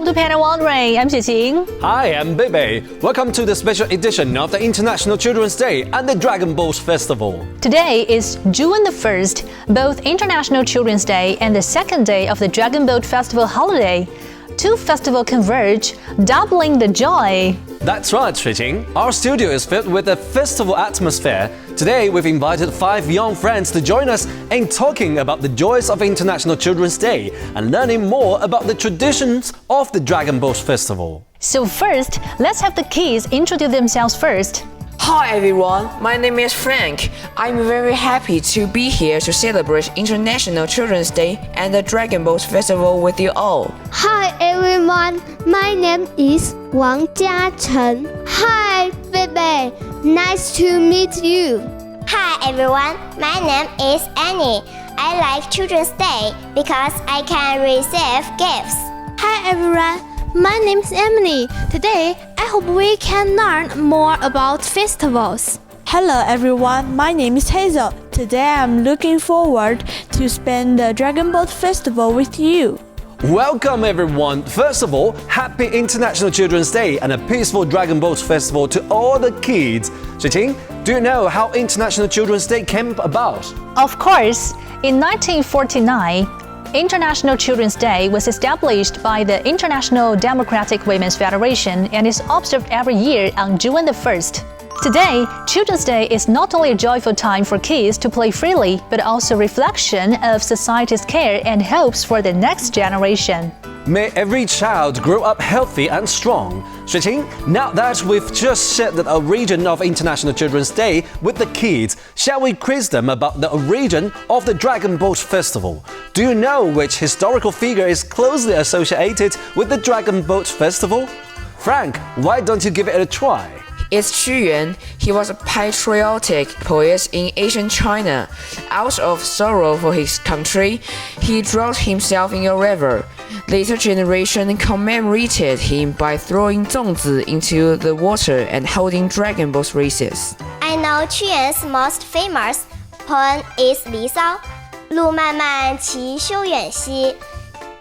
Welcome to Panda Wandering. I'm Xueqing. Hi, I'm Bebe. Welcome to the special edition of the International Children's Day and the Dragon Boat Festival. Today is June the 1st, both International Children's Day and the second day of the Dragon Boat Festival holiday. Two festivals converge, doubling the joy. That's right, Xueqing. Our studio is filled with a festival atmosphere. Today, we've invited 5 young friends to join us in talking about the joys of International Children's Day and learning more about the traditions of the Dragon Boat Festival. So first, let's have the kids introduce themselves first. Hi everyone, my name is Frank. I'm very happy to be here to celebrate International Children's Day and the Dragon Boat Festival with you all. Hi everyone, my name is Wang Jiachen. Hi Bebe, nice to meet you. Hi everyone, my name is Annie. I like Children's Day because I can receive gifts. Hi everyone, my name is Emily. Today, I hope we can learn more about festivals. Hello everyone, my name is Hazel. Today I'm looking forward to spend the Dragon Boat Festival with you. Welcome everyone! First of all, happy International Children's Day and a peaceful Dragon Boat Festival to all the kids. Xueqing, do you know how International Children's Day came about? Of course, in 1949, International Children's Day was established by the International Democratic Women's Federation and is observed every year on June the 1st. Today, Children's Day is not only a joyful time for kids to play freely, but also a reflection of society's care and hopes for the next generation. May every child grow up healthy and strong. Xueqing, now that we've just shared the origin of International Children's Day with the kids, shall we quiz them about the origin of the Dragon Boat Festival? Do you know which historical figure is closely associated with the Dragon Boat Festival? Frank, why don't you give it a try? It's Qu Yuan. He was a patriotic poet in ancient China. Out of sorrow for his country, he drowned himself in a river. Later generation commemorated him by throwing zongzi into the water and holding dragon boat races. I know Qu Yuan's most famous poem is 离骚. 路漫漫其修远兮，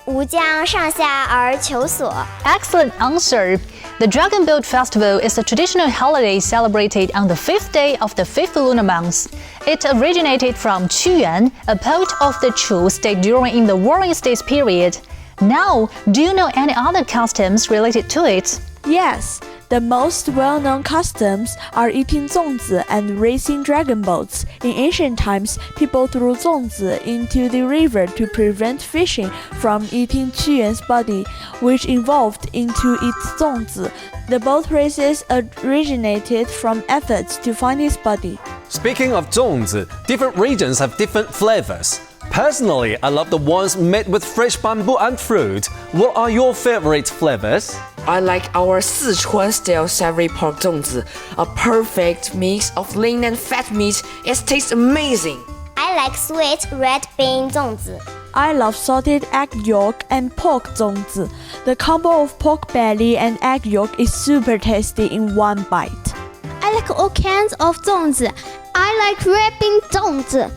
吾将上下而求索。 Excellent answer! The Dragon Boat Festival is a traditional holiday celebrated on the 5th day of the 5th lunar month. It originated from Qu Yuan, a poet of the Chu state during the Warring States period. Now, do you know any other customs related to it? Yes, the most well-known customs are eating zongzi and racing dragon boats. In ancient times, people threw zongzi into the river to prevent fishing from eating Qu Yuan's body, which evolved into its zongzi. The boat races originated from efforts to find his body. Speaking of zongzi, different regions have different flavors. Personally, I love the ones made with fresh bamboo and fruit. What are your favorite flavors? I like our Sichuan-style savory pork zongzi, a perfect mix of lean and fat meat. It tastes amazing. I like sweet red bean 粽子. I love salted egg yolk and pork zongzi. The combo of pork belly and egg yolk is super tasty in one bite. I like all kinds of 粽子. I like red bean 粽子.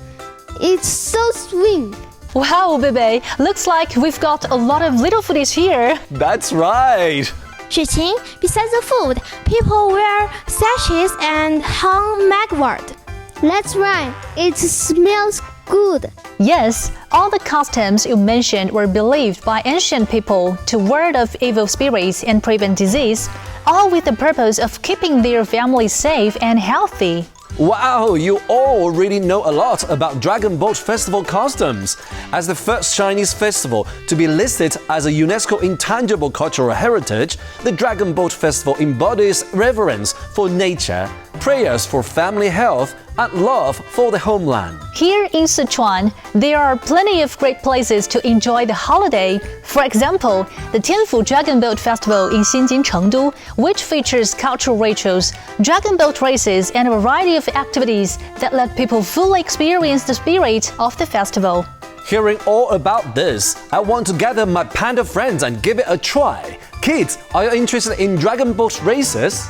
It's so sweet. Wow, Bebe, looks like we've got a lot of little foodies here. That's right! Xueqing, besides the food, people wear sashes and hang magwort. That's right, it smells good. Yes, all the customs you mentioned were believed by ancient people to ward off evil spirits and prevent disease, all with the purpose of keeping their families safe and healthy. Wow, you all really know a lot about Dragon Boat Festival customs. As the first Chinese festival to be listed as a UNESCO Intangible Cultural Heritage, the Dragon Boat Festival embodies reverence for nature, prayers for family health, and love for the homeland. Here in Sichuan, there are plenty of great places to enjoy the holiday. For example, the Tianfu Dragon Boat Festival in Xinjin, Chengdu, which features cultural rituals, dragon boat races, and a variety of activities that let people fully experience the spirit of the festival. Hearing all about this, I want to gather my panda friends and give it a try. Kids, are you interested in dragon boat races?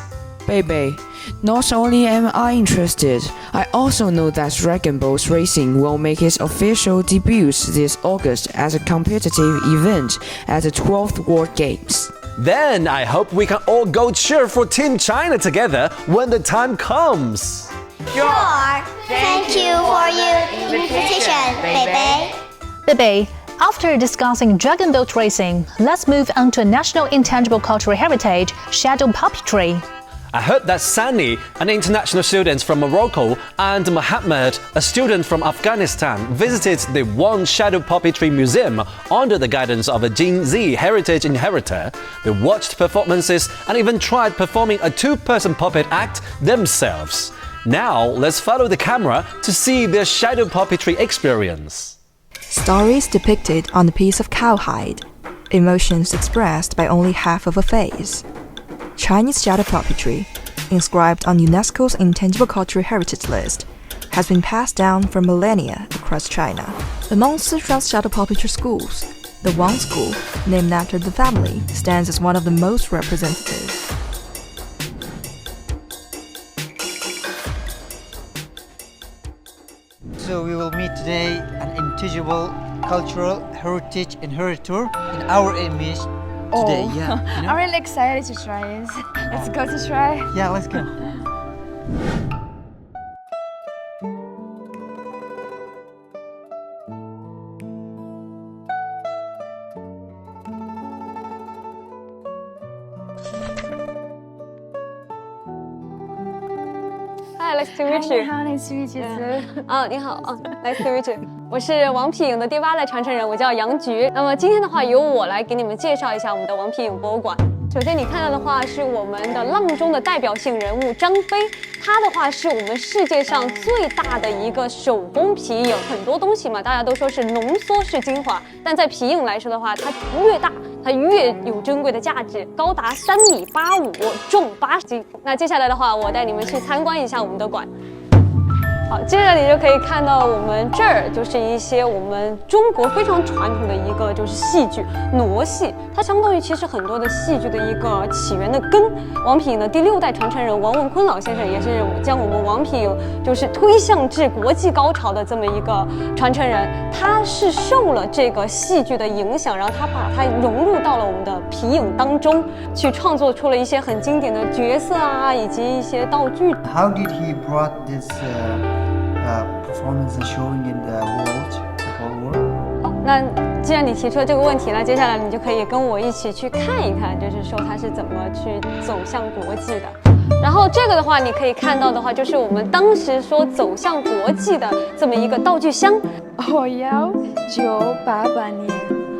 Baby, not only am I interested, I also know that Dragon Boat Racing will make its official debut this August as a competitive event at the 12th World Games. Then I hope we can all go cheer for Team China together when the time comes. Sure. Thank you for your invitation, baby. Bebe, after discussing dragon boat racing, let's move on to a national intangible cultural heritage, shadow puppetry. I heard that Sani, an international student from Morocco, and Mohammed, a student from Afghanistan, visited the One Shadow Puppetry Museum under the guidance of a Gen Z heritage inheritor. They watched performances and even tried performing a two-person puppet act themselves. Now, let's follow the camera to see their shadow puppetry experience. Stories depicted on a piece of cowhide. Emotions expressed by only half of a face. Chinese shadow puppetry, inscribed on UNESCO's Intangible Cultural Heritage List, has been passed down for millennia across China. Among Sichuan's shadow puppetry schools, the Wang School, named after the family, stands as one of the most representative. So we will meet today an intangible cultural heritage inheritor in our image today. Yeah, you know? I'm really excited to try it. Let's go to try. Yeah, let's go. Hi, nice to meet you. Hi, nice to meet you too. 你好，nice to meet you。我是王皮影的第8代传承人，我叫杨菊。那么今天的话，由我来给你们介绍一下我们的王皮影博物馆。首先你看到的话是我们的浪中的代表性人物张飞，他的话是我们世界上最大的一个手工皮影。很多东西嘛，大家都说是浓缩式精华，但在皮影来说的话，它越大，它越有珍贵的价值，高达3.85米，重80斤。那接下来的话，我带你们去参观一下我们的馆。好，接着你就可以看到我们这儿就是一些我们中国非常传统的一个就是戏剧傩戏，它相当于其实很多的戏剧的一个起源的根。王皮影的第6代传承人王文坤老先生也是将我们王皮影就是推向至国际高潮的这么一个传承人，他是受了这个戏剧的影响，然后他把它融入到了我们的皮影当中，去创作出了一些很经典的角色啊，以及一些道具。 How did he brought this performance and showing in the whole world? 那既然你提出了这个问题，那接下来你就可以跟我一起去看一看，就是说它是怎么去走向国际的。然后这个的话，你可以看到的话，就是我们当时说走向国际的这么一个道具箱。我要988年。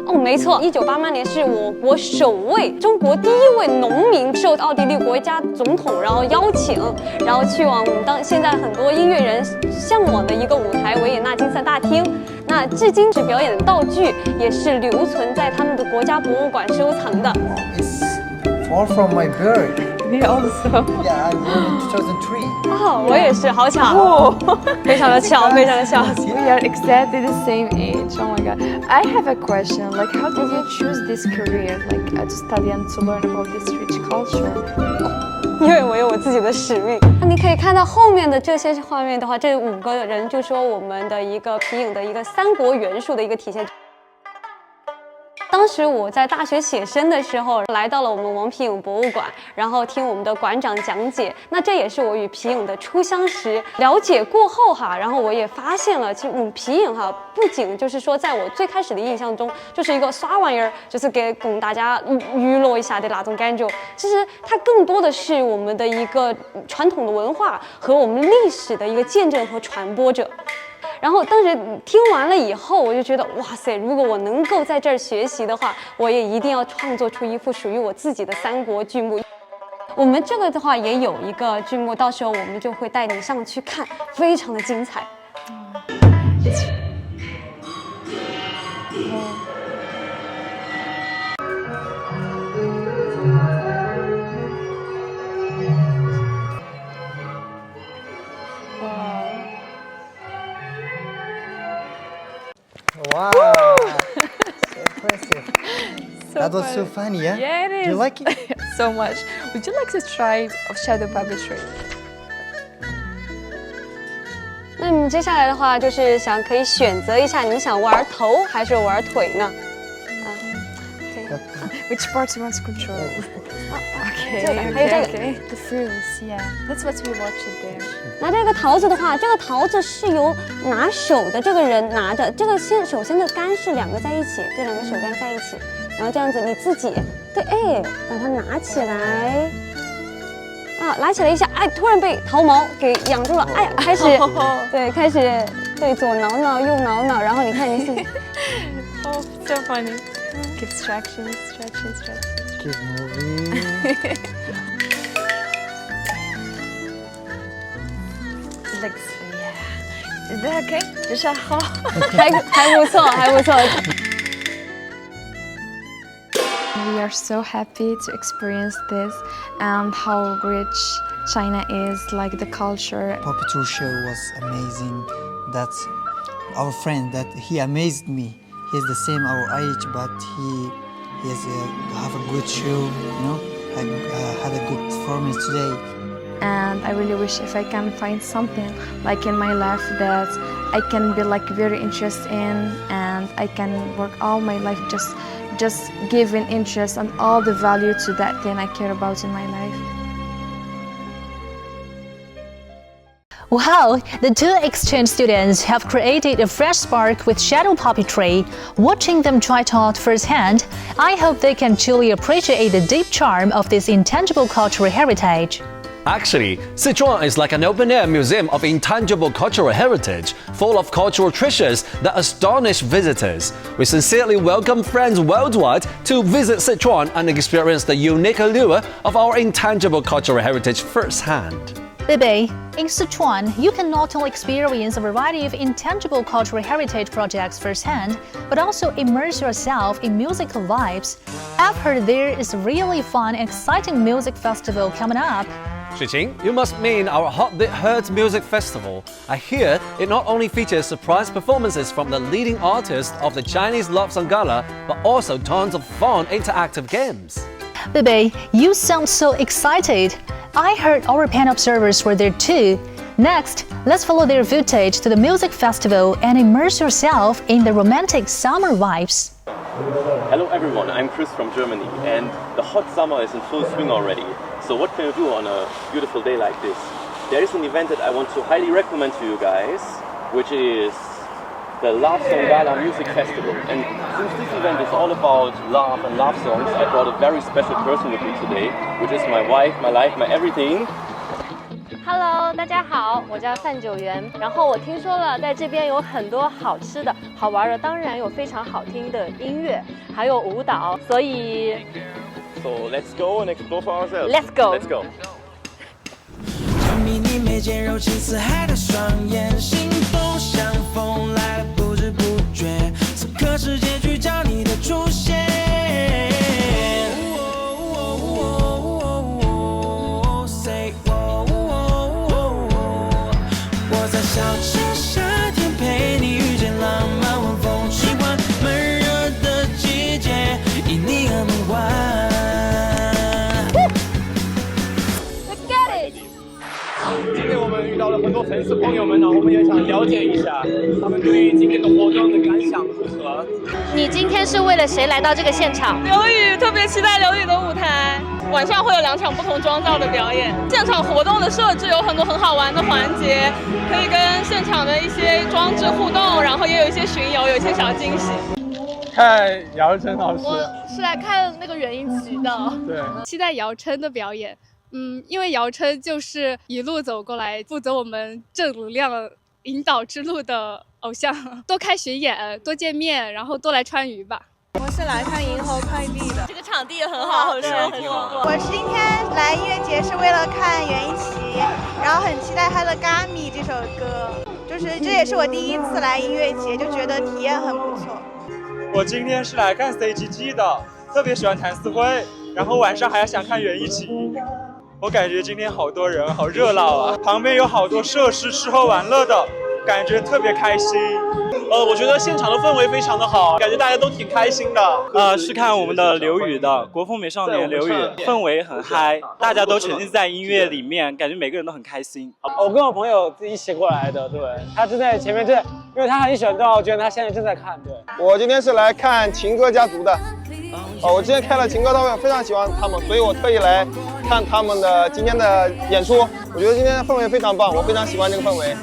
哦，没错，1988年是我国首位中国第1位农民受奥地利国家总统然后邀请，然后去往我们现在很多音乐人向往的一个舞台维也纳金色大厅。那至今是表演的道具也是留存在他们的国家博物馆收藏的。It's far from my birth. Me also. Yeah, I born in 2003. 哦，我也是，好巧，非常的巧，非常的巧。 We are exactly the same age. Oh my god. I have a question. Like, how did you choose this career? Like, to study and to learn about this rich culture? 因为我有我自己的使命。那你可以看到后面的这些画面的话，这5个人就说我们的一个皮影的一个3国元素的一个体现。当时我在大学写生的时候，来到了我们王皮影博物馆，然后听我们的馆长讲解。那这也是我与皮影的初相识。了解过后哈，然后我也发现了，其实我们皮影哈，不仅就是说，在我最开始的印象中，就是一个耍玩意儿，就是供大家娱乐一下的那种感觉。其实它更多的是我们的一个传统的文化和我们历史的一个见证和传播者。然后当时听完了以后，我就觉得哇塞，如果我能够在这儿学习的话，我也一定要创作出一幅属于我自己的3国剧目。我们这个的话也有一个剧目，到时候我们就会带你上去看，非常的精彩。Wow, so impressive. So That was funny. so funny, yeah? Yeah, it is. Do you like it? so much. Would you like to try shadow puppetry? 那你们接下来的话，就是可以选择一下，你们想玩头还是玩腿呢？ Which parts you want to control? Okay, 还有这个 okay. The frills, yeah. That's what we watched there. 拿这个桃子的话，这个桃子是由拿手的这个人拿着，这个首先的杆是2个在一起，这2个手杆在一起，然后这样子你自己对，哎，把它拿起来，啊，拿起来一下，哎，突然被桃毛给养住了，哎呀，开始对左挠挠右挠挠，然后你看你是Oh, so funny. Give stretching. Keep moving. Like, yeah. Is that okay? 这是好，还不错。We are so happy to experience this and how rich China is, like the culture. Puppetry show was amazing. That's our friend that he amazed me. He's the same our age, but he have a good show, you know. I had a good performance today. And I really wish if I can find something like in my life that I can be like very interested in, and I can work all my life just giving interest and all the value to that thing I care about in my life. Wow, the 2 exchange students have created a fresh spark with shadow puppetry. Watching them try it out firsthand, I hope they can truly appreciate the deep charm of this intangible cultural heritage. Actually, Sichuan is like an open-air museum of intangible cultural heritage, full of cultural treasures that astonish visitors. We sincerely welcome friends worldwide to visit Sichuan and experience the unique allure of our intangible cultural heritage firsthand. Bebe, in Sichuan, you can not only experience a variety of intangible cultural heritage projects firsthand, but also immerse yourself in musical vibes. I've heard there is a really fun and exciting music festival coming up. Xuqing, you must mean our Hot That Hurts Music Festival. I hear it not only features surprise performances from the leading artists of the Chinese Love Song Gala, but also tons of fun interactive games. Bebe, you sound so excited. I heard our Panda observers were there too. Next, let's follow their footage to the music festival and immerse yourself in the romantic summer vibes. Hello everyone, I'm Chris from Germany, and the hot summer is in full swing already. So what can you do on a beautiful day like this? There is an event that I want to highly recommend to you guys, which is the Love Song Gala Music Festival. And since this event is all about love and love songs, I brought a very special person with me today, which is my wife, my life, my everything. Hello， 大家好，我叫范九元。然后我听说了，在这边有很多好吃的、好玩的，当然有非常好听的音乐，还有舞蹈，所以 So let's go and explore for ourselves. Let's go. Let's go. 迷你眉间柔情似海的双眼，心动像风来了不知不觉，此刻世界聚焦你的出现。Say 我在小城夏天陪你遇见浪漫晚风，喜欢闷热的季节，以你而梦幻。今天我们遇到了很多粉丝朋友们呢，我们也想了解一下他们对于今天的活动的感想如何。你今天是为了谁来到这个现场？刘宇，特别期待刘宇的舞台。晚上会有2场不同妆造的表演。现场活动的设置有很多很好玩的环节，可以跟现场的一些装置互动，然后也有一些巡游，有一些小惊喜。看姚晨老师，我是来看那个原音集的，对，期待姚琛的表演。因为姚琛就是一路走过来，负责我们正能量引导之路的偶像。多开巡演，多见面，然后多来川渝吧。我是来看银河快递的，这个场地也很好，很舒服。我今天来音乐节是为了看袁一琦，然后很期待他的《咖米》这首歌，就是这也是我第一次来音乐节，就觉得体验很不错。我今天是来看 CGG 的，特别喜欢谭思慧，然后晚上还要想看袁一琦。我感觉今天好多人，好热闹啊！旁边有好多设施，吃喝玩乐的，感觉特别开心。我觉得现场的氛围非常的好，感觉大家都挺开心的。是看我们的刘宇的国风美少年刘宇，氛围很嗨，大家都沉浸在音乐里面，感觉每个人都很开心。我跟我朋友一起过来的，对，他正在前面正，因为他很喜欢动画片，他现在正在看。对，我今天是来看情歌家族的。我之前开了情歌大会，非常喜欢他们，所以我特意来看他们的今天的演出。我觉得今天的氛围非常棒，我非常喜欢这个氛围。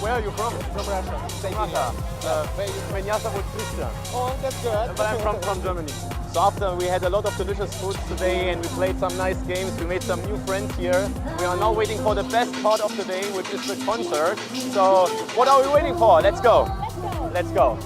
Where are you from? From Russia. Same here. Vinyasa with Christian. Oh, that's good. But I'm from Germany. So after we had a lot of delicious food today and we played some nice games, we made some new friends here. We are now waiting for the best part of the day, which is the concert. So what are we waiting for? Let's go. Let's go.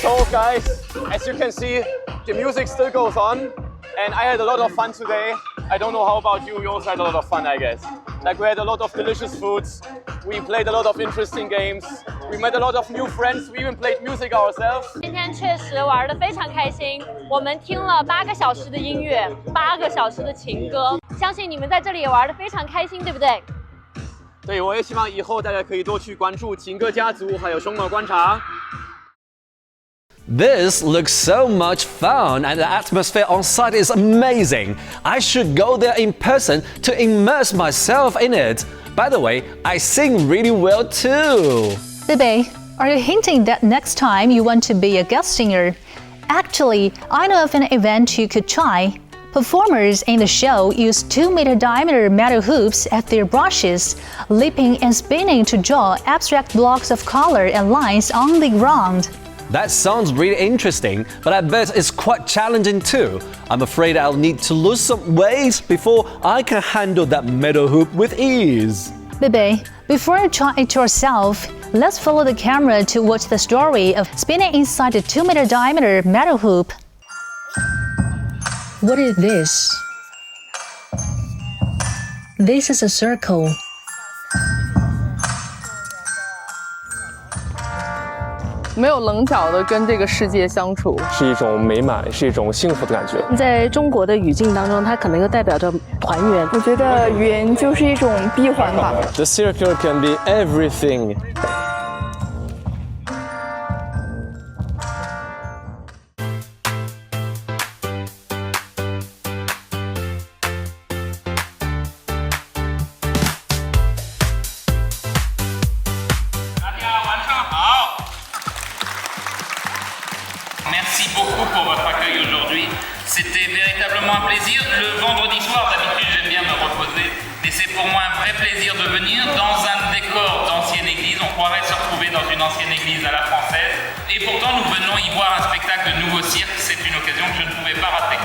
So guys, as you can see, the music still goes on and I had a lot of fun today. I don't know how about you, you also had a lot of fun, I guess. Like we had a lot of delicious foods, we played a lot of interesting games, we met a lot of new friends, we even played music ourselves. 今天确实玩得非常开心，我们听了8个小时的音乐，8个小时的情歌，相信你们在这里也玩得非常开心，对不对？对，我也希望以后大家可以多去关注情歌家族，还有熊猫观察。This looks so much fun and the atmosphere on site is amazing. I should go there in person to immerse myself in it. By the way, I sing really well too. Bebe, are you hinting that next time you want to be a guest singer? Actually, I know of an event you could try. Performers in the show use 2-meter diameter metal hoops as their brushes, leaping and spinning to draw abstract blocks of color and lines on the ground. That sounds really interesting, but I bet it's quite challenging too. I'm afraid I'll need to lose some weight before I can handle that metal hoop with ease. Bebe, before you try it yourself, let's follow the camera to watch the story of spinning inside a 2-meter diameter metal hoop. What is this? This is a circle. 没有棱角的跟这个世界相处，是一种美满，是一种幸福的感觉。在中国的语境当中，它可能又代表着团圆。我觉得圆就是一种闭环吧。The circle can be everything. Merci beaucoup pour votre accueil aujourd'hui. C'était véritablement un plaisir. Le vendredi soir, d'habitude, j'aime bien me reposer. Mais c'est pour moi un vrai plaisir de venir dans un décor d'ancienne église. On croirait se retrouver dans une ancienne église à la française. Et pourtant, nous venons y voir un spectacle de nouveau cirque. C'est une occasion que je ne pouvais pas rater.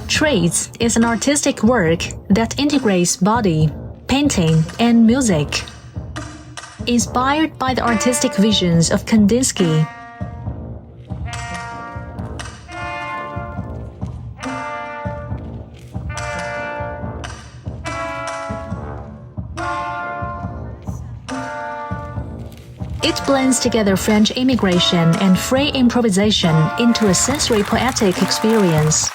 Trades is an artistic work that integrates body, painting, and music. Inspired by the artistic visions of Kandinsky, it blends together French immigration and free improvisation into a sensory poetic experience.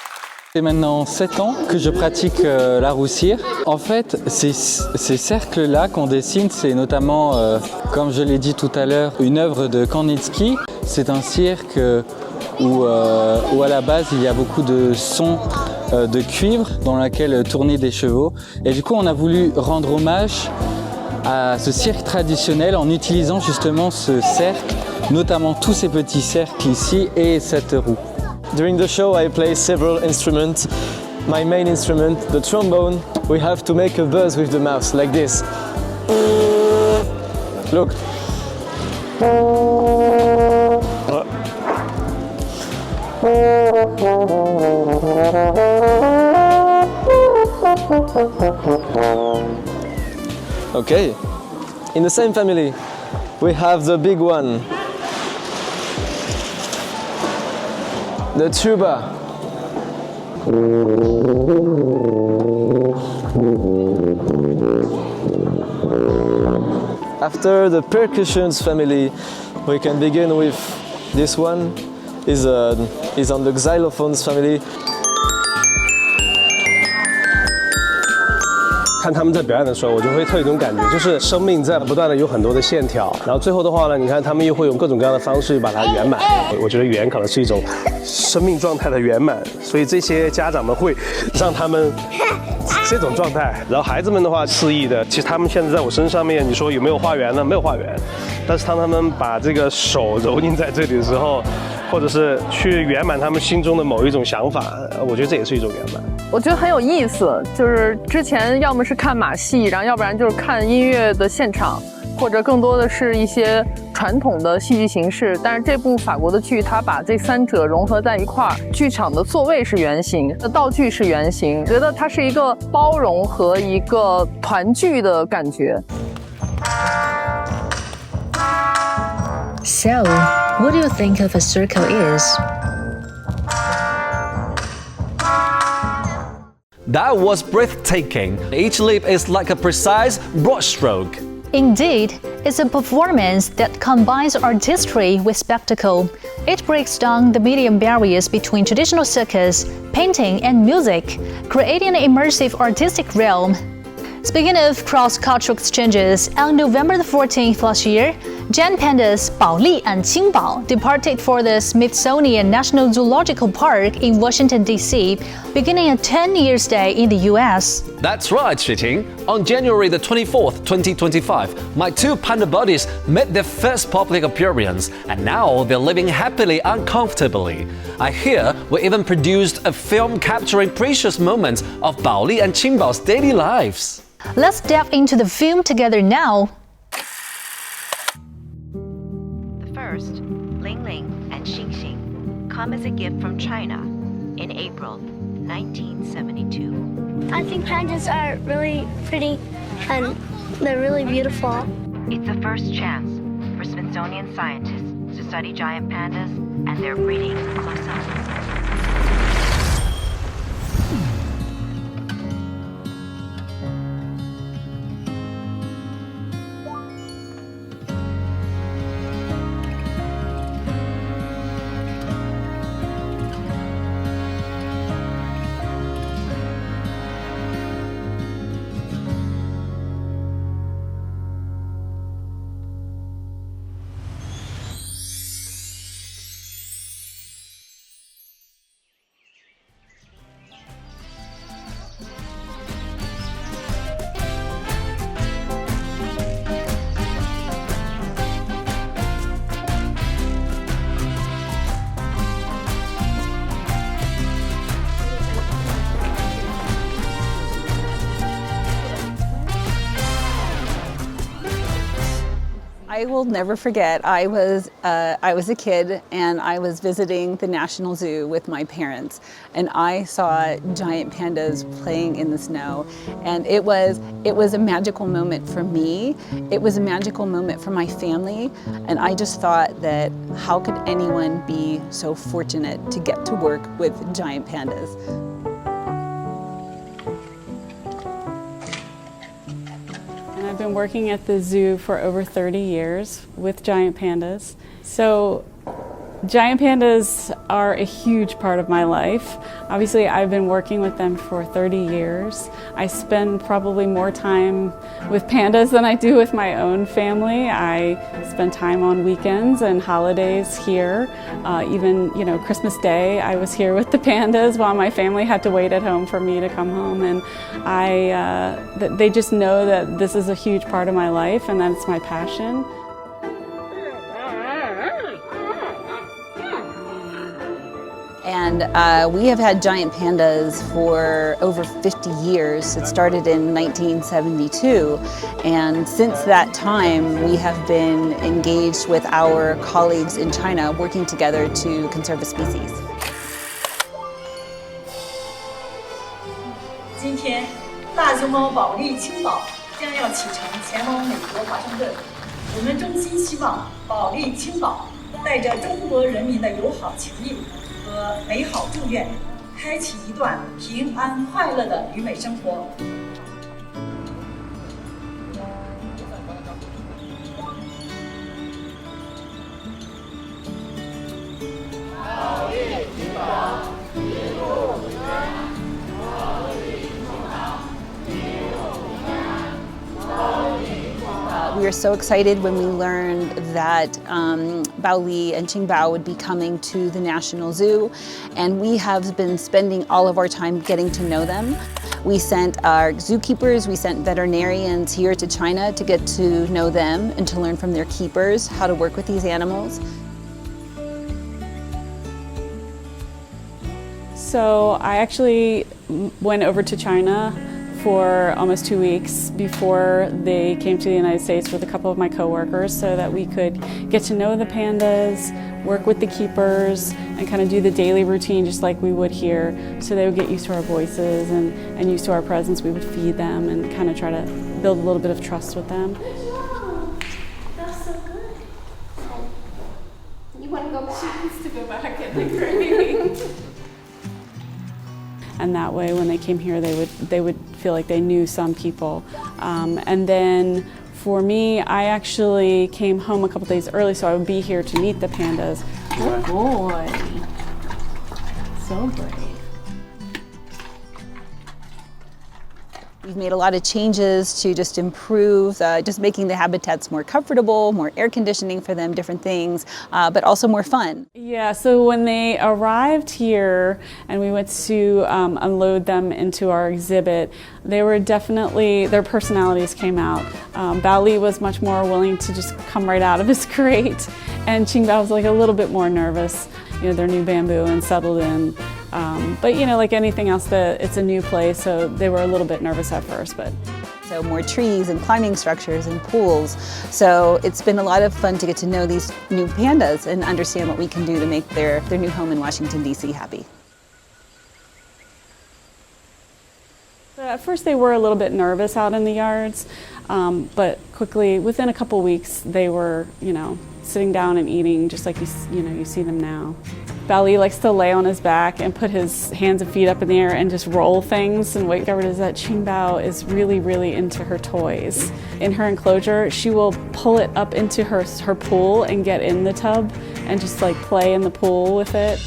C'est maintenant 7 ans que je pratique la roue cirque. En fait, ces cercles-là qu'on dessine, c'est notamment, comme je l'ai dit tout à l'heure, une œuvre de Kandinsky. C'est un cirque où à la base, il y a beaucoup de sons de cuivre dans laquelle tournaient des chevaux. Et du coup, on a voulu rendre hommage à ce cirque traditionnel en utilisant justement ce cercle, notamment tous ces petits cercles ici et cette roue. During the show, I play several instruments. My main instrument, the trombone, we have to make a buzz with the mouth, like this. Look. Okay, in the same family, we have the big one, the tuba. After the percussions family, we can begin with this one, is on the xylophones family. 看他们在表演的时候，我就会特有一种感觉，就是生命在不断的有很多的线条，然后最后的话呢，你看他们又会用各种各样的方式把它圆满。我觉得圆可能是一种生命状态的圆满，所以这些家长们会让他们这种状态，然后孩子们的话肆意的，其实他们现在在我身上面，你说有没有画圆呢？没有画圆，但是当他们把这个手揉进在这里的时候，或者是去圆满他们心中的某一种想法，我觉得这也是一种圆满。我觉得很有意思，就是之前要么是看马戏，然后要不然就是看音乐的现场，或者更多的是一些传统的戏剧形式。但是这部法国的剧，它把这三者融合在一块儿，剧场的座位是圆形，道具是圆形，觉得它是一个包容和一个团聚的感觉。So, what do you think of a circle is? That was breathtaking. Each leap is like a precise brushstroke. Indeed, it's a performance that combines artistry with spectacle. It breaks down the medium barriers between traditional circus, painting, and music, creating an immersive artistic realm. Speaking of cross-cultural exchanges, on November the 14th last year, giant pandas Bao Li and Qing Bao departed for the Smithsonian National Zoological Park in Washington, D.C., beginning a 10-year stay in the U.S. That's right, Xueqing. On January the 24th, 2025, my two panda buddies made their first public appearance, and now they're living happily and comfortably. I hear we even produced a film capturing precious moments of Bao Li and Qing Bao's daily lives. Let's delve into the film together now. The first, Ling Ling and Xing Xing, come as a gift from China in April 1972. I think pandas are really pretty and they're really beautiful. It's the first chance for Smithsonian scientists to study giant pandas and their breeding close-up. I will never forget. I was a kid and I was visiting the National Zoo with my parents, and I saw giant pandas playing in the snow, and it was a magical moment for me. It was a magical moment for my family, and I just thought that how could anyone be so fortunate to get to work with giant pandas? I've been working at the zoo for over 30 years with giant pandas. So Giant pandas are a huge part of my life. Obviously, I've been working with them for 30 years. I spend probably more time with pandas than I do with my own family. I spend time on weekends and holidays here. Even, Christmas Day, I was here with the pandas while my family had to wait at home for me to come home. And they just know that this is a huge part of my life and that it's my passion. And we have had giant pandas for over 50 years. It started in 1972, and since that time we have been engaged with our colleagues in China, working together to conserve a species. 今天，大熊猫保利青岛将要启程前往美国华盛顿。我们衷心希望保利青岛带着中国人民的友好情谊和美好祝愿，开启一段平安快乐的旅美生活。保利青岛，一路平安。保利青岛，一路平安。保利青岛。We were so excited when we learned that Bao Li and Qingbao would be coming to the National Zoo, and we have been spending all of our time getting to know them. We sent our zookeepers, we sent veterinarians here to China to get to know them and to learn from their keepers how to work with these animals. So I actually went over to China for almost 2 weeks before they came to the United States with a couple of my coworkers so that we could get to know the pandas, work with the keepers, and kind of do the daily routine just like we would here. So they would get used to our voices and used to our presence. We would feed them and kind of try to build a little bit of trust with them. That's so good. You want to go back? She wants to go back and agree. And that way, when they came here, they would feel like they knew some people. And then for me, I actually came home a couple days early, so I would be here to meet the pandas. Good boy. So brave. We've made a lot of changes to just improve, just making the habitats more comfortable, more air conditioning for them, different things, but also more fun. Yeah, so when they arrived here and we went to unload them into our exhibit, they were definitely, their personalities came out. Bao Li was much more willing to just come right out of his crate, and Qingbao was like a little bit more nervous. They're new bamboo and settled in. But like anything else, it's a new place, so they were a little bit nervous at first. But so more trees and climbing structures and pools. So it's been a lot of fun to get to know these new pandas and understand what we can do to make their new home in Washington, D.C. happy. So at first they were a little bit nervous out in the yards, but quickly, within a couple weeks, they were, sitting down and eating just like you see them now. Bao Li likes to lay on his back and put his hands and feet up in the air and just roll things. And what you discovered is that Qingbao is really, really into her toys. In her enclosure, she will pull it up into her pool and get in the tub and just like play in the pool with it.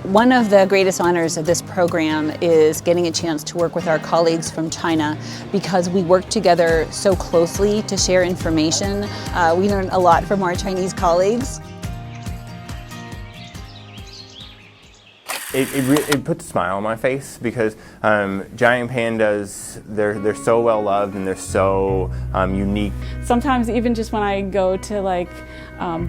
One of the greatest honors of this program is getting a chance to work with our colleagues from China because we work together so closely to share information. We learn a lot from our Chinese colleagues. it puts a smile on my face because giant pandas, they're so well loved and they're so unique. Sometimes even just when I go to like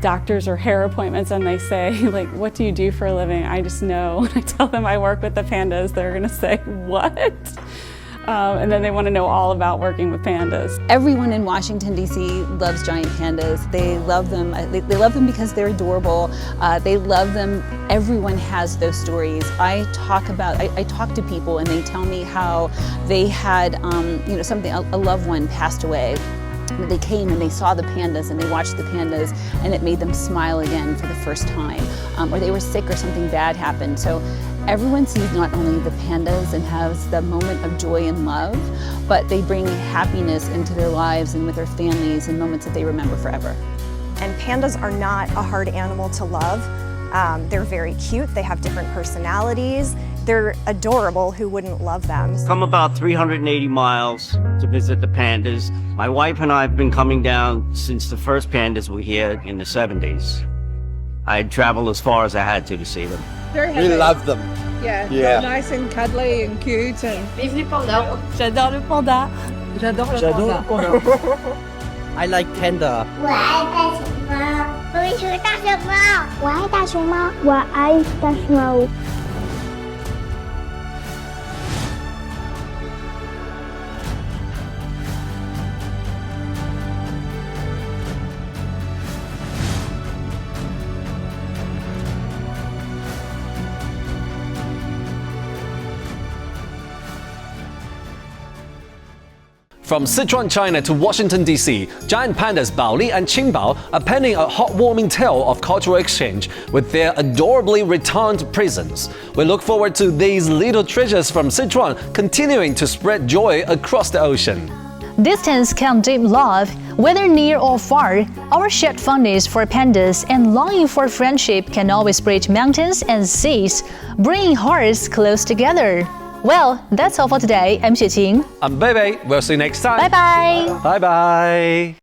doctors or hair appointments and they say like, what do you do for a living? I just know when I tell them I work with the pandas, they're gonna say, what? And then they want to know all about working with pandas. Everyone in Washington, D.C. loves giant pandas. They love them. They love them because they're adorable. They love them. Everyone has those stories. I talk to people and they tell me how they had, a loved one passed away. They came and they saw the pandas and they watched the pandas and it made them smile again for the first time. Or they were sick or something bad happened. So everyone sees not only the pandas and has the moment of joy and love, but they bring happiness into their lives and with their families and moments that they remember forever. And pandas are not a hard animal to love. They're very cute, they have different personalities. They're adorable, who wouldn't love them? Come about 380 miles to visit the pandas. My wife and I have been coming down since the first pandas were here in the 70s. I'd travel as far as I had to see them. Very We love them. Yeah, Yeah. they're nice and cuddly and cute. And... Vive les pandas. J'adore le panda. J'adore le J'adore panda. le panda. I like panda. 我爱大熊猫，我是大熊猫，我爱大熊猫，我爱大熊猫。 From Sichuan, China to Washington, D.C., giant pandas Baoli and Qingbao are penning a heartwarming tale of cultural exchange with their adorably rotund presence. We look forward to these little treasures from Sichuan continuing to spread joy across the ocean. Distance can deep love, whether near or far. Our shared fondness for pandas and longing for friendship can always bridge mountains and seas, bringing hearts close together. Well, that's all for today. I'm Xueqing. I'm Bebe. We'll see you next time. Bye bye. Bye bye.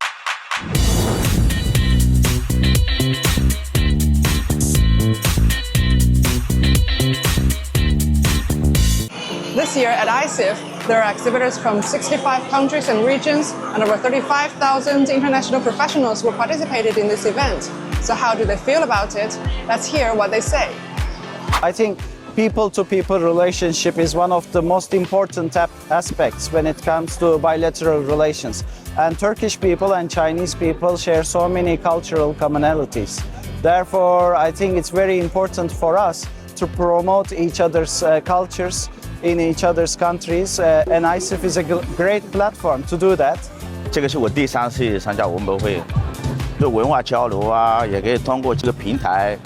This year at ICIF, there are exhibitors from 65 countries and regions, and over 35,000 international professionals who participated in this event. So how do they feel about it? Let's hear what they say. I think people-to-people relationship is one of the most important aspects when it comes to bilateral relations. And Turkish people and Chinese people share so many cultural commonalities. Therefore, I think it's very important for us to promote each other's cultures in each other's countries, and ICIF is a great platform to do that. 这个是我第3次参加文博会，对文化交流啊，也可以通过这个平台，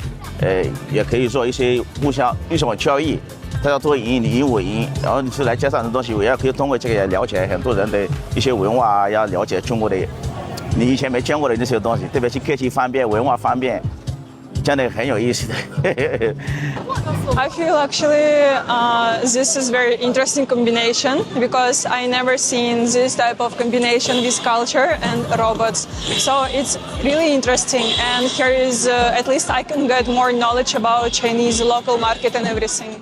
也可以做一些互相交易。他要多赢，你赢我赢，然后你是来介绍的东西，我也可以通过这个了解很多人的一些文化啊，要了解中国的你以前没见过的那些东西，特别是科技方面、文化方面。 真的很有意思的。I feel actually this is very interesting combination because I never seen this type of combination with culture and robots. So it's really interesting, and here is at least I can get more knowledge about Chinese local market and everything.